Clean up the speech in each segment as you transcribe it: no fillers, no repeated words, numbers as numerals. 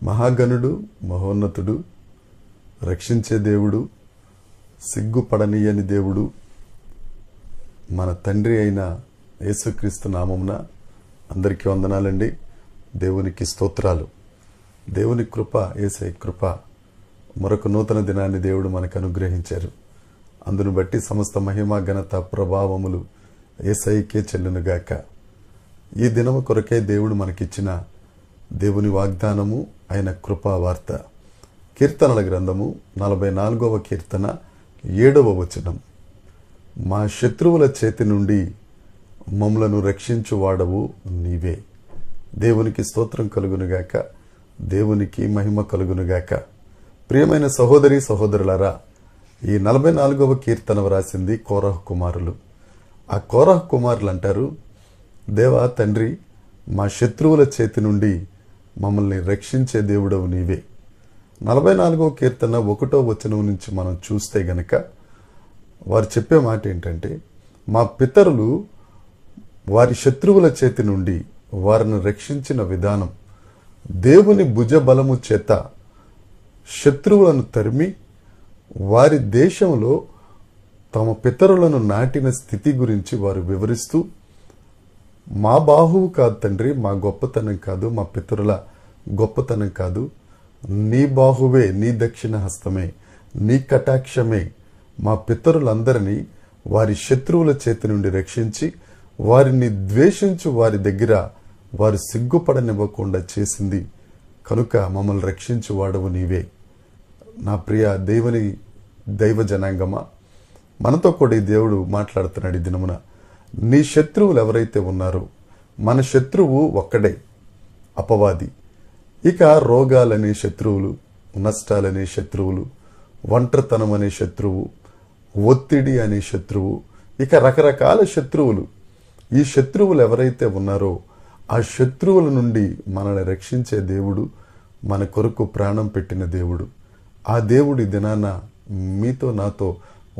మహాగణుడు, మహోన్నతుడు, రక్షించే దేవుడు, సిగ్గుపడనీయని దేవుడు, మన తండ్రి అయిన యేసుక్రీస్తు నామమున అందరికీ వందనాలండి. దేవునికి స్తోత్రాలు. దేవుని కృప, యేసయ్య కృప, మరొక నూతన దినాన్ని దేవుడు మనకు అనుగ్రహించారు. అందును బట్టి సమస్త మహిమ, ఘనత, ప్రభావములు యేసయ్యకే చెల్లునుగాక. ఈ దినము కొరకే దేవుడు మనకిచ్చిన దేవుని వాగ్దానము, ఆయన కృపావార్త. కీర్తనల గ్రంథము 44వ కీర్తన 7వ వచనం. మా శత్రువుల చేతి నుండి మమ్ములను రక్షించువాడవు నీవే. దేవునికి స్తోత్రం కలుగునుగాక, దేవునికి మహిమ కలుగునుగాక. ప్రియమైన సహోదరి సహోదరులారా, ఈ 44వ కీర్తన వ్రాసింది కోరహు కుమారులు. ఆ కోరహు కుమారులు అంటారు, దేవా తండ్రి, మా శత్రువుల చేతి నుండి మమ్మల్ని రక్షించే దేవుడవు నీవే. 44వ కీర్తన 1వ వచనం నుంచి మనం చూస్తే గనక వారు చెప్పే మాట ఏంటంటే, మా పితరులు వారి శత్రువుల చేతి నుండి వారిని రక్షించిన విధానం, దేవుని భుజబలము చేత శత్రువులను తరిమి వారి దేశంలో తమ పితరులను నాటిన స్థితి గురించి వారు వివరిస్తూ, మా బాహువు కాదు తండ్రి, మా గొప్పతనం కాదు, మా పితరుల గొప్పతనం కాదు, నీ బాహువే, నీ దక్షిణ హస్తమే, నీ కటాక్షమే మా పితరులందరినీ వారి శత్రువుల చేతి నుండి రక్షించి వారిని ద్వేషించు వారి దగ్గర వారు సిగ్గుపడనివ్వకుండా చేసింది కనుక మమ్మల్ని రక్షించు వాడవు నీవే. నా ప్రియ దేవుని దైవ జనాంగమా, మనతో కూడా ఈ దేవుడు మాట్లాడుతున్నాడు ఈ దినమున. నీ శత్రువులు ఎవరైతే ఉన్నారో, మన శత్రువు ఒక్కడే, అపవాది. ఇక రోగాలనే శత్రువులు, నష్టాలనే శత్రువులు, ఒంటరితనం అనే శత్రువు, ఒత్తిడి అనే శత్రువు, ఇక రకరకాల శత్రువులు. ఈ శత్రువులు ఎవరైతే ఉన్నారో ఆ శత్రువుల నుండి మనల్ని రక్షించే దేవుడు, మన కొరకు ప్రాణం పెట్టిన దేవుడు. ఆ దేవుడి దినాన మీతో నాతో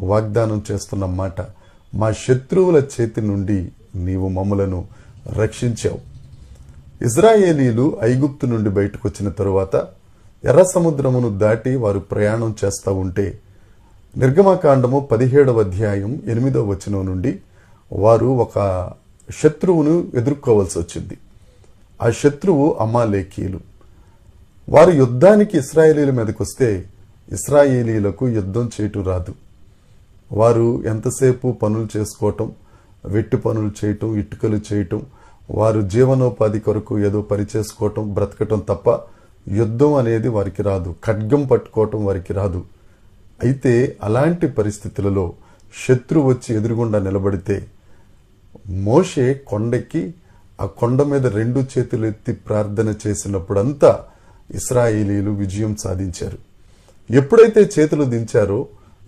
వాగ్దానం చేస్తున్న మాట, మా శత్రువుల చేతి నుండి నీవు మమ్మలను రక్షించావు. ఇజ్రాయేలీలు ఐగుప్తు నుండి బయటకు వచ్చిన తరువాత ఎర్ర సముద్రమును దాటి వారు ప్రయాణం చేస్తూ ఉంటే, నిర్గమకాండము 17వ అధ్యాయం 8వ వచనం నుండి వారు ఒక శత్రువును ఎదుర్కోవాల్సి వచ్చింది. ఆ శత్రువు అమాలేకీయులు. వారు యుద్ధానికి ఇశ్రాయేలీల మీదకి వస్తే ఇశ్రాయేలీలకు యుద్ధం చేయటం రాదు. వారు ఎంతసేపు పనులు చేసుకోవటం, వెట్టి పనులు చేయటం, ఇటుకలు చేయటం, వారు జీవనోపాధి కొరకు ఏదో పని చేసుకోవటం, బ్రతకటం తప్ప యుద్ధం అనేది వారికి రాదు. ఖడ్గం పట్టుకోవటం వారికి రాదు. అయితే అలాంటి పరిస్థితులలో శత్రువు వచ్చి ఎదురుగుండా నిలబడితే మోషే కొండెక్కి ఆ కొండ మీద 2 చేతులు ఎత్తి ప్రార్థన చేసినప్పుడంతా ఇశ్రాయేలీలు విజయం సాధించారు. ఎప్పుడైతే చేతులు దించారో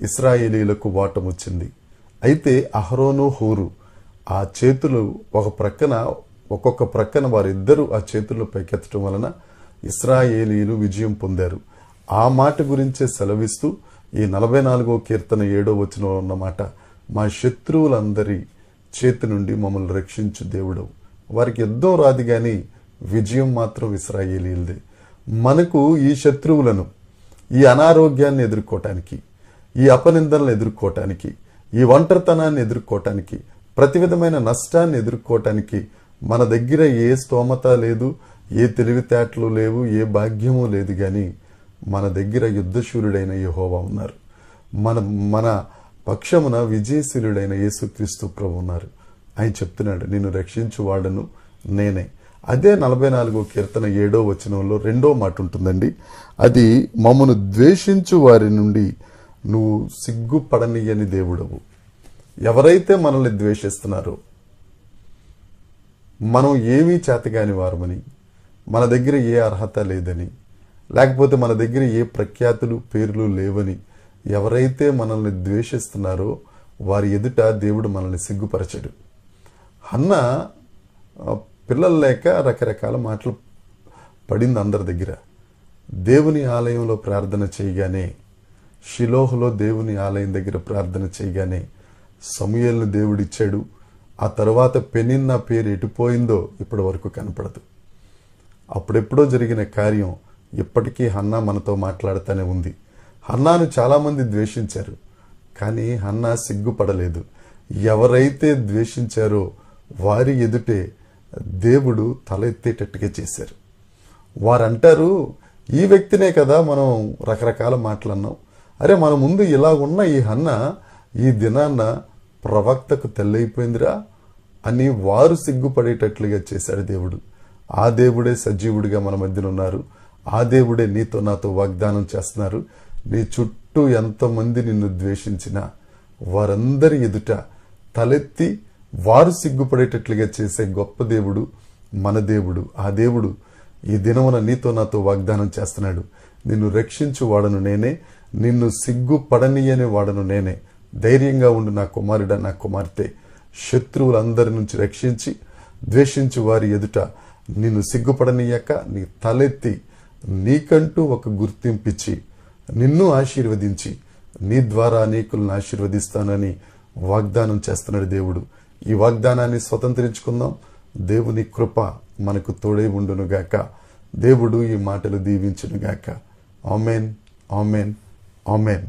ఇశ్రాయేలీలకు వాటం వచ్చింది. అయితే అహరోను, హూరు ఆ చేతులు ఒక్కొక్క ప్రక్కన వారిద్దరూ ఆ చేతులు పైకెత్తడం వలన ఇశ్రాయేలీలు విజయం పొందారు. ఆ మాట గురించే సెలవిస్తూ ఈ 44వ కీర్తన 7వ వచనంలో ఉన్నమాట, మా శత్రువులందరి చేతి నుండి మమ్మల్ని రక్షించు దేవుడవు. వారికి యుద్ధం రాదు గాని విజయం మాత్రం ఇశ్రాయేలీలదే. మనకు ఈ శత్రువులను, ఈ అనారోగ్యాన్ని ఎదుర్కోవటానికి, ఈ అపనిందనలు ఎదుర్కోవటానికి, ఈ ఒంటరితనాన్ని ఎదుర్కోవటానికి, ప్రతి విధమైన నష్టాన్ని ఎదుర్కోవటానికి మన దగ్గర ఏ స్తోమత లేదు, ఏ తెలివితేటలు లేవు, ఏ భాగ్యము లేదు. గాని మన దగ్గర యుద్ధశూరుడైన యెహోవా ఉన్నారు. మన పక్షమున విజయశీలుడైన యేసుక్రీస్తు ప్రభు ఉన్నారు. ఆయన చెప్తున్నాడు, నిన్ను రక్షించువాడను నేనే. అదే 44వ కీర్తన 7వ వచనంలో 2వ మాట ఉంటుందండి. అది, మమ్మను ద్వేషించు వారి నుండి నువ్వు సిగ్గుపడనీయని దేవుడవు. ఎవరైతే మనల్ని ద్వేషిస్తున్నారో, మనం ఏమీ చేతగాని వారమని, మన దగ్గర ఏ అర్హత లేదని, లేకపోతే మన దగ్గర ఏ ప్రఖ్యాతులు పేర్లు లేవని ఎవరైతే మనల్ని ద్వేషిస్తున్నారో వారి ఎదుట దేవుడు మనల్ని సిగ్గుపరచడు. హన్న పిల్లలు లేక రకరకాల మాటలు పడింది అందరి దగ్గర. దేవుని ఆలయంలో ప్రార్థన చేయగానే, షిలోహులో దేవుని ఆలయం దగ్గర ప్రార్థన చేయగానే సమూయేలును దేవుడిచ్చాడు. ఆ తర్వాత పెనిన్నా పేరు ఎటుపోయిందో ఇప్పటి వరకు కనపడదు. అప్పుడెప్పుడో జరిగిన కార్యం ఇప్పటికీ హన్నా మనతో మాట్లాడుతూనే ఉంది. హన్నాను చాలామంది ద్వేషించారు, కానీ హన్నా సిగ్గుపడలేదు. ఎవరైతే ద్వేషించారో వారి ఎదుటే దేవుడు తల ఎత్తేటట్టుగా చేశారు. వారంటారు, ఈ వ్యక్తినే కదా మనం రకరకాల మాటలు అన్నాం. అరే, మన ముందు ఇలా ఉన్న ఈ హన్నా ఈ దినాన్న ప్రవక్తకు తెల్లైపోయిందిరా అని వారు సిగ్గుపడేటట్లుగా చేశాడు దేవుడు. ఆ దేవుడే సజీవుడిగా మన మధ్యన ఉన్నారు. ఆ దేవుడే నీతో నాతో వాగ్దానం చేస్తున్నారు. నీ చుట్టూ ఎంతమంది నిన్ను ద్వేషించినా వారందరి ఎదుట తలెత్తి వారు సిగ్గుపడేటట్లుగా చేసే గొప్ప దేవుడు మన దేవుడు. ఆ దేవుడు ఈ దినమున నీతో నాతో వాగ్దానం చేస్తున్నాడు. నిన్ను రక్షించు వాడను నేనే, నిన్ను సిగ్గుపడనీయని వాడను నేనే. ధైర్యంగా ఉండు నా కుమారుడా, నా కుమార్తె. శత్రువులందరి నుంచి రక్షించి ద్వేషించు వారి ఎదుట నిన్ను సిగ్గుపడనీయక నీ తలెత్తి నీకంటూ ఒక గుర్తింపిచ్చి నిన్ను ఆశీర్వదించి నీ ద్వారా అనేకులను ఆశీర్వదిస్తానని వాగ్దానం చేస్తున్నాడు దేవుడు. ఈ వాగ్దానాన్ని స్వతంత్రించుకుందాం. దేవుని కృప మనకు తోడై ఉండునుగాక. దేవుడు ఈ మాటలు దీవించునుగాక. Amen, amen, amen.